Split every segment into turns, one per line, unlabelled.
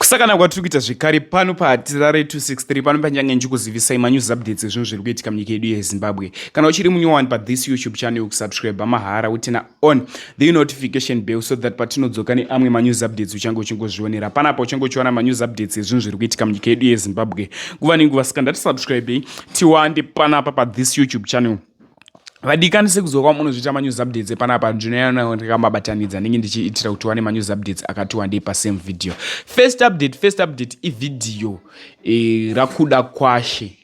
kusakana kwatiri kuita zvekare pano pahatirare 263 pano panyange ndichikuzivisai manews updates ezvinhu zviri kuitika munyika yedu yezimbabwe. Kana uchiri munyowani pathis youtube channel, kusubscribe mahara utena on the notification bell so that patinodzoka neamwe manews updates uchange uchingozvionera panapa uchange uchiona manews updates ezvinhu zviri kuitika munyika yedu yezimbabwe nguva nenguva. Saka ndatisubscribe tiwande panapa pathis youtube channel. Vadikani sekuzoka munozviita manews updates panapa ndinoyana ndakamabatanidza ndenge ndichiitira kuti wane manews updates akati wandei pasame video. First update ividhiyo rakuda kwashe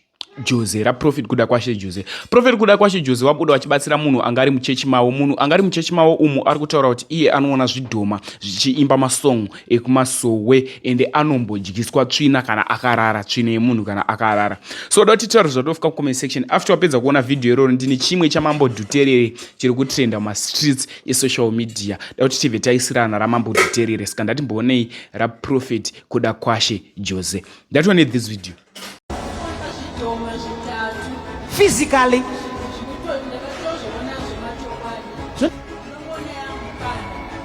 Jose, Prophet kuda kwashe Jose. Prophet kuda kwashe Jose wabuda wachibatsira munhu angari muchechi mawo. Munhu angari muchechi mawo umu ari kutaura kuti iye anoona zvidhoma zvichiimba masong ekumasowe ende anombodyiswa tsvina kana akarara, tsvina yemunhu kana akarara. So doti taura zvadofika comment section after wapedza kuona video iroro ndine chimwe chamambo dhuterere chiri kutrenda ma streets social media. Doti TV taisirana ramambo dhuterere saka ndatimbonei ra Prophet kuda kwashe Jose. Ndatione this video.
Physically,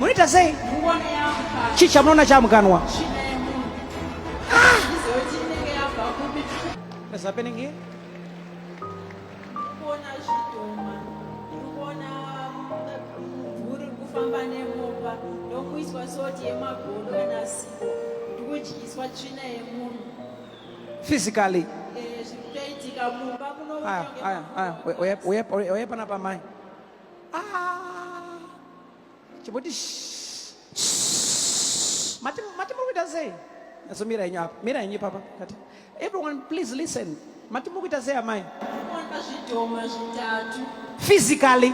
Munita say, Chicha Mona Jamganwa. What's happening here? Physically. Oyapana pa mai. Chibodi. Mati mukita say. So mira inyo papa. Everyone please listen. Mati mukita say amai. Physically.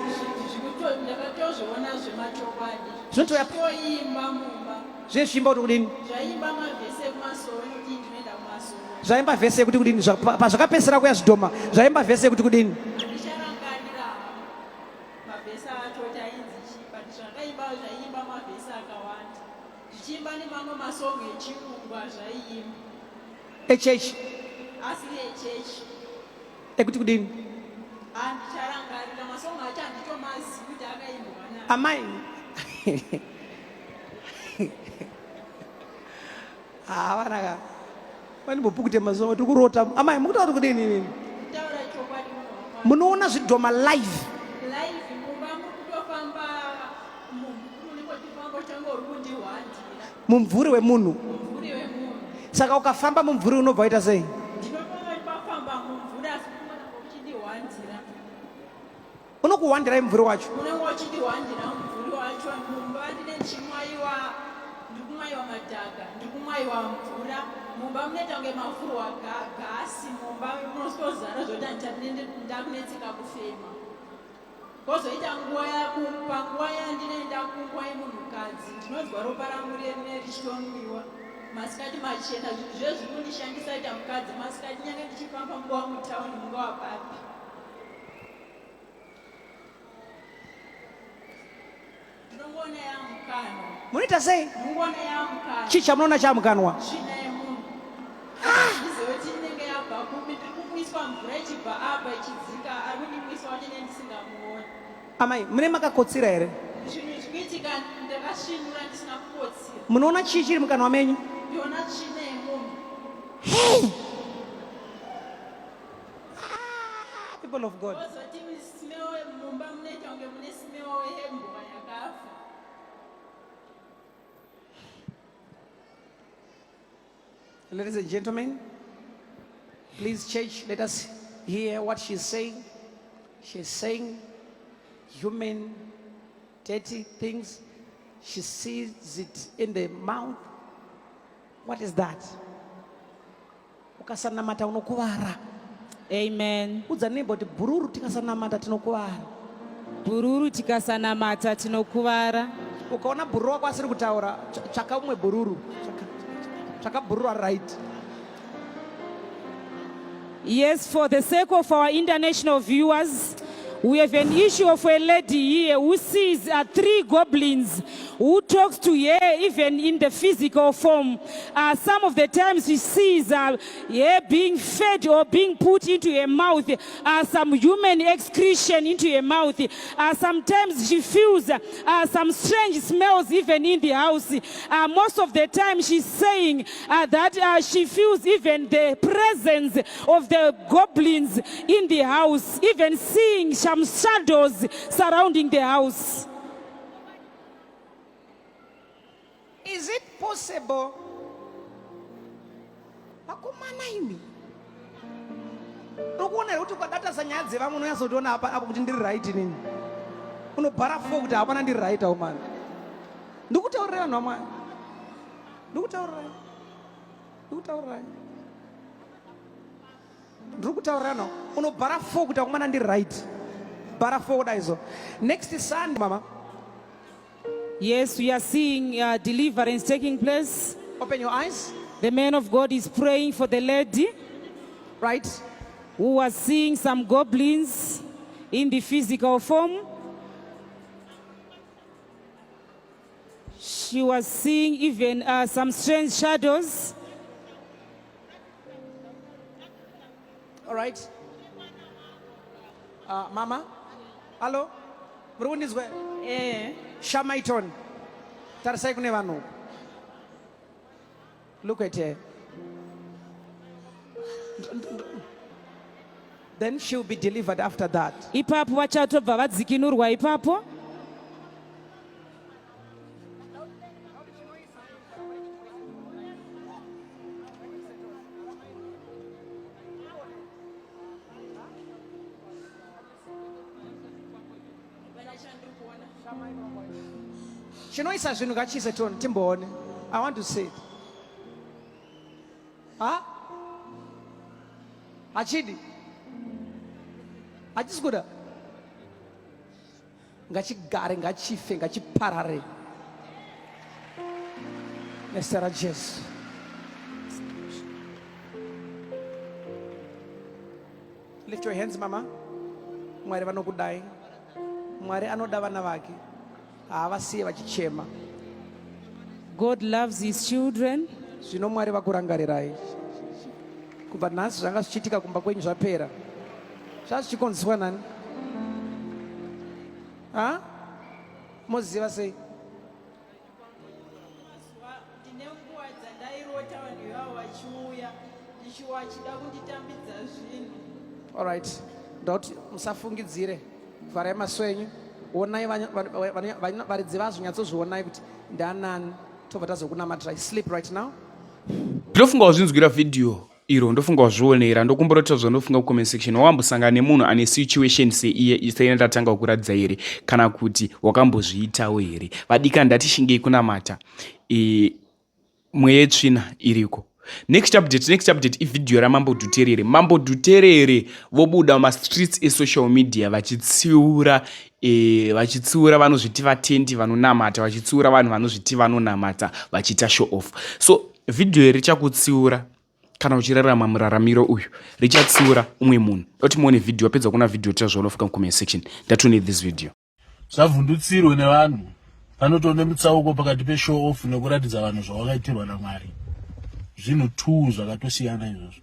Zveshimba kudini. Zvaimba vhese kuti kudini pazvakapesera kuya zvidhoma zvaimba vhese kuti kudini echechi ekuti kudini amai avanaka When we put them as well to Rota, am I moved out of the name? Munona Zidoma live. Mumvuri Munu. Sakauka Famba Mumvuru no Vita say. Unoku wonder I'm very watch. Mumba mnetange mafuru wa gasi mumba munosozara zvodanja ndakunetseka kufema kozoita nguva yakupanguva yandinoenda kunguva yemunhukadzi ndinonzwa ropa rangu richitomiwa masikati machena zvinhu zvezviri kundishandisa ita mukadzi masikati nyange ndichifamba nguva mutauni mungava papi ndinongona yamukano munita sei ndinongona yamukano chicha munona chamukanwa Amai, mune makakotsira here? Munoona chii chiri mukanwa menyu? Hey! People of God. Ladies and gentlemen, please, church, let us hear what she's saying. She's saying human dirty things. She sees it in the mouth. What is that? Ukasanamata unokuwara.
Amen.
Udza neighbor kuti bururu tikasanamata tinokuwara.
Bururu tikasanamata tinokuwara.
Ukaona bururu wako asiri kutaura, tsvaka umwe bururu. Tsvaka bururu right.
Yes, for the sake of our international viewers, We have an issue of a lady here who sees 3 goblins who talks to her even in the physical form. Some of the times she sees her being fed or being put into her mouth, some human excretion into her mouth. Sometimes she feels some strange smells even in the house. Most of the time she's saying that she feels even the presence of the goblins in the house, even seeing some shadows surrounding the house.
Is it possible? Akumana imi. Ukuona kuti ukadata sanyadze vamwe unoyazotoona apa kuti ndiri right nini. Unobhara fo kuti hapana ndiri right aumana. Ndikutaurira nhoma. Ndikutaurira. Ndikutaurira no. Unobhara fo kuti akumana ndiri right. Bhara fo daizo. Next Sunday mama.
Yes, we are seeing deliverance taking place.
Open your eyes.
The man of God is praying for the lady,
Right.
who was seeing some goblins in the physical form. She was seeing even some strange shadows.
All right. Mama. Hello. Mrundi is where? Shamaiton. Tarsai kune vanu. Look at her. Then she will be delivered after that.
Ipapo vachatobva vadzikinurwa ipapo.
Chinoisa zvinhu ngachise toni timboone. I want to see it. Huh? Achidi. Achisikuda. Ngachigare, ngachife, ngachiparare. Mr. Jesus. Lift your hands, mama. Mwari vanokudai. Mwari anoda vana vake. Havasiye vachichema.
God loves his children.
Zvino Mwari vakurangarirai. Kubva nhasi zvanga zvichiitika kumba kwenyu zvapera. Zvazvichikonzwa nani? Ha? Moziva sei?
Ndine nguva dzandairota vanhu ivavo vachiuya ndichida kunditambidza zvinhu.
All right. Ndoti musafungidzire. Vharai maso enyu. Onai varidzi vazvo nyatsozvionai kuti ndanani. Tobva tazokunamatirai. Sleep right now.
Ndofunga wazvinzwira video iro, ndofunga wazvionera, ndokumborota zvandofunga kucomment section. Wambosangana nemunhu ane situation seiye isai ndatanga kukuradza here kana kuti wakambozviitawo here. Vadika ndatishingei kunamata mweya yetsvina iriko. Next update ivideo raMambo Dhuterere. Mambo Dhuterere vobuda mumastreets esocial media vachitsiura vanozviti vatendi vanonamata, vachitsiura vanhu vanozviti vanonamata vachiita show off. So video iri richakutsiura kana uchirarama muraramiro uyu, richatsiura umwe munhu. Doti muone video, pedza kuona video tazvonofika mucomment section. Ndatune this video.
Zvavhundutsirwe nevanhu panotoone mutsauko pakati peshow off nekuratidza vanhu zvavakaitirwa naMwari. Zvinhu 2 zvakatosiyana izvozvo.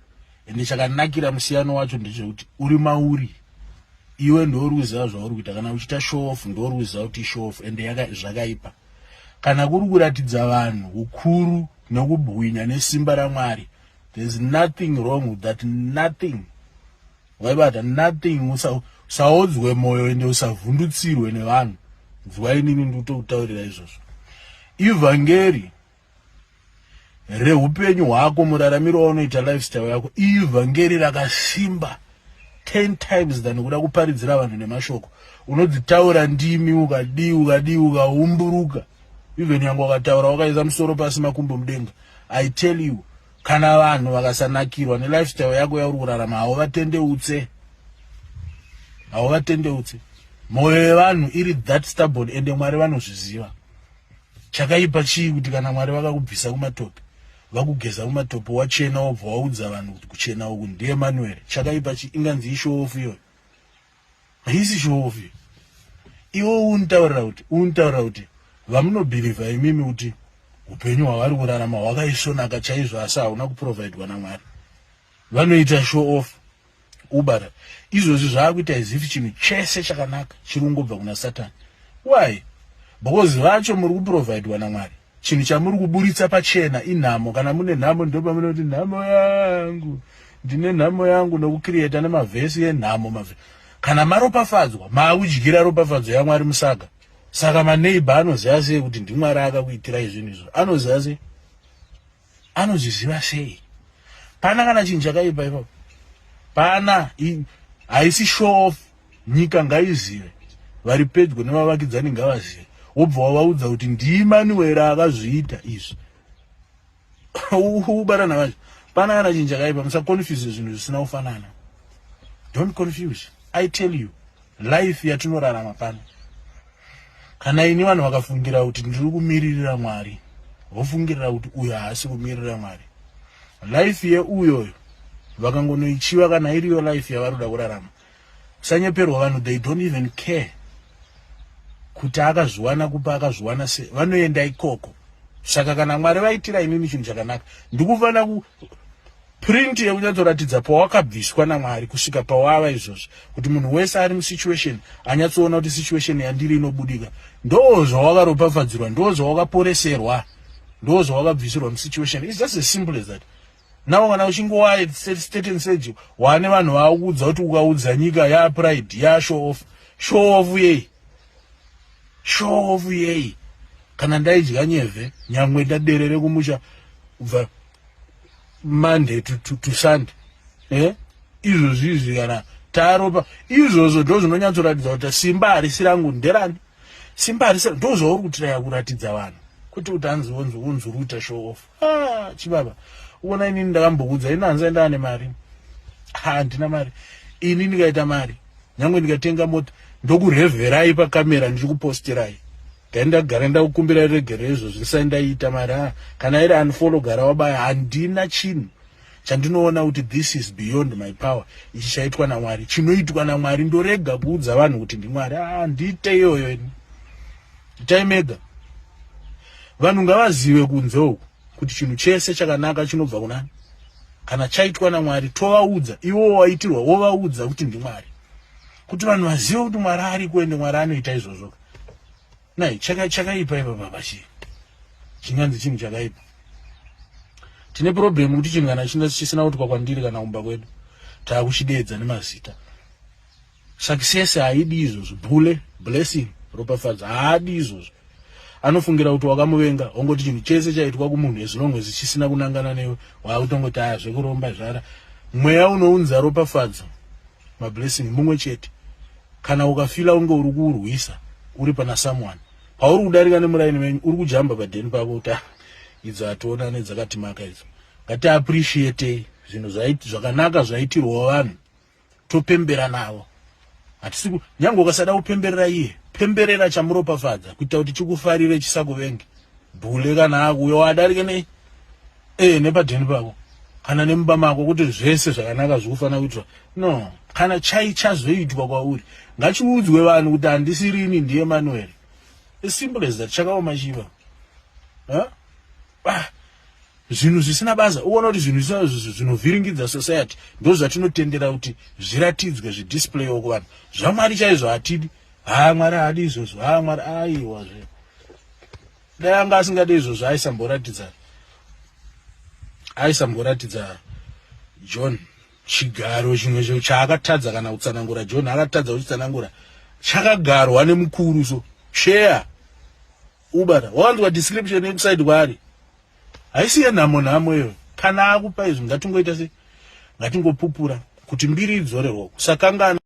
Ende chakanakira musiyano wacho ndechekuti uri mauri iwe ndouri kuziva zvauri kuita. Kana uchiita show off ndouri kuziva kuti show off ende zvakaipa. Kana kuri kuratidza vanhu ukuru nokubwinya nesimba raMwari, there's nothing wrong with that. Nothing. Waibata nothing. Usaodzwe moyo ende usavhundutsirwe nevanhu. Nzwai nini ndikutaurira izvozvo. Ivhangeri reupenyu hwako, muraramiro waunoita, lifestyle yako, ivhangeri rakasimba 10 times than kuda kuparidzira vanhu nemashoko. Unodzitaura ndimi ukadi ukaumburuka. Even yangu wakataura wakaisa musoro pasi makumbo mudenga. I tell you, kana vanhu vakasanakirwa nelifestyle yako yauri kurarama, hauvatendeutse. Moyo yevanhu iri that stubborn ende Mwari vanozviziva. Chakaipa chii kuti kana Mwari vakakubvisa kumatope, vakugeza kumatope, wachena wobva waudza vanhu kuti kuchena uku ndiye Manuel. Chakaipa chii? Inganzi ishow off iyoyo. haisi show off. Iwo untaura kuti vamunobhilivha imimi kuti upenyu hwavari kurarama hwakaisvonaka chaizvo asi hauna kuprovaidwa naMwari. Vanoita show off. Ubara izvozvi zvaakuita as if chinhu chese chakanaka chiri kungobva kuna Satani. Why? Because vacho muri kuprovaidwa naMwari. Chinhu chamuri kuburitsa pachena inhamo. Kana mune nhamo ndo pamunoti nhamo yangu, ndine nhamo yangu, nokukrieta nemavhesi enhamo. Kana maropafadzwa maakudyira ropafadzo yaMwari musaga. Saka maneighbor anoziva sei kuti ndiMwari akakuitirai zvinhu izvo? Anoziva sei? Anozviziva sei? Pana kana chinhu chakaipa ipapo. Pana haisi show off. Nyika ngaizive, vari pedyo nevavakidzani ngavazive, wobva wavaudza kuti ndiManuel akazviita izvi. Ubara navacho. Pana kana chinhu chakaipa. Musaconfuse zvinhu zvisina kufanana. Don't confuse. I tell you, life yatinorarama pano. Kana ini vanhu vakafungira kuti ndiri kumiririra Mwari, vofungirira kuti uyo haasi kumirira Mwari. Life yeuyoyo vakangonoichiva kana iriyo life yavari kuda kurarama. Musanyeperwa vanhu, they don't even care kuti akazviwana kupa akazviwana sei, vanoenda ikoko. Saka kana Mwari vaitira inini chinhu chakanaka, ndikufanira print yekunyatsoratidza pawakabviswa naMwari kusvika pawava izvozvo, kuti munhu wese ari musituation anyatsoona kuti situation yandiri inobudika. Ndo zvawakaropafadzirwa, ndo zvawakaporeserwa, ndo zvawakabvisirwa musituation. It's just as simple as that. Now kana uchingowa state and stage wane vanhu vakuudza kuti ukaudza nyika ya pride ya show off. Show off yei? Show off yei? Kana ndaidya nyevhe nyamwe ndaderere kumusha kubva Monday to Sunday. Izvozvi kana taropa izvozvo ndo zvinonyatsoratidza kuti simba harisi rangu nderani. Simba harisi ndo zvauri kutiraya kuratidza vanhu kuti utanzi unzuruta show off. Chibaba, uona inini ndakambokuudza inanza ndane mari. Handina mari. Ini ndikaita mari, nyangwe ndikatenga mota ndokurevherai pakamera ndichikuposterai. Ndagara ndakukumbira regere izvozvo ndisaindaita mari. Kana iri unfollow gara wabaya, handina chinhu chandinoona kuti this is beyond my power. Ichi chaitwa naMwari, chinoitwa naMwari ndorega kuudza vanhu kuti ndiMwari. Ndiite iyoyo ini. Taimega. Vanhu ngavazive kunze uku kuti chinhu chese chakanaka chinobva kunani. Kana chaitwa naMwari tovaudza, iwo waitirwa wovaudza kuti ndiMwari. Kuti vanhu vazive kuti Mwari ari kuende, Mwari anoita izvozvo. Nai chakaipa ipa baba chinganzi chinhu chakaipa. Tine problem kuti chinhu kana chisina kuitwa kwandiri kana kumba kwedu taakuchidedza nemazita. Success haidi izvozvo. Bule, blessing, ropafadza haadi izvozvo. Anofungira kuti wakamuvenga ongoti chinhu chese chaitwa kumunhu as long as chisina kunangana newe waakutongoti zvekuromba zvara. Mweya unounza ropafadza mablessing mumwe chete. Kana ukafila unge uri kuurwisa uri pana someone, pauri kudarika nemuraini wenyu uri kujamba padeni pako kuti idzi ationa nedzakatimaka idzi. Ngati appreciate zvinhu zvakanaka zvaitirwa vanhu, topembera navo. Hatisi nyange ukasada kupemberera iye, pemberera chamuropafadza kuita kuti chikufarire chisakuvenge. Bhule kana akuyo wadarike nepadeni pako kana nemumba mako kuti zvese zvakanaka zvikufanira kuitwa. No, kana chazoitwa kwauri ngachiudzwe vanhu kuti handisiri ini ndiye Manuel. As simple as that. Chakaoma chiva. Zvinhu zvisina basa. Uona kuti zvinhu zvinovhiringidza society ndo zvatinotendera kuti zviratidzwe zvidisplay kuvanhu. ZvaMwari chaizvo hatidi. Mwari haadi izvozvo. Mwari aiwa zve. Dai anga asingadi izvozvo aisamboratidza John chigaro chimwe chaakatadza kana kutsanangura. John akatadza kutsanangura chakagarwa nemukuru so share ubara. Wanzwa description inside kwari haisi yenhamo iyo. Kana akupa izvo ngatingoita sei? Ngatingopupura kuti mbiri idzorerwa kusakangana.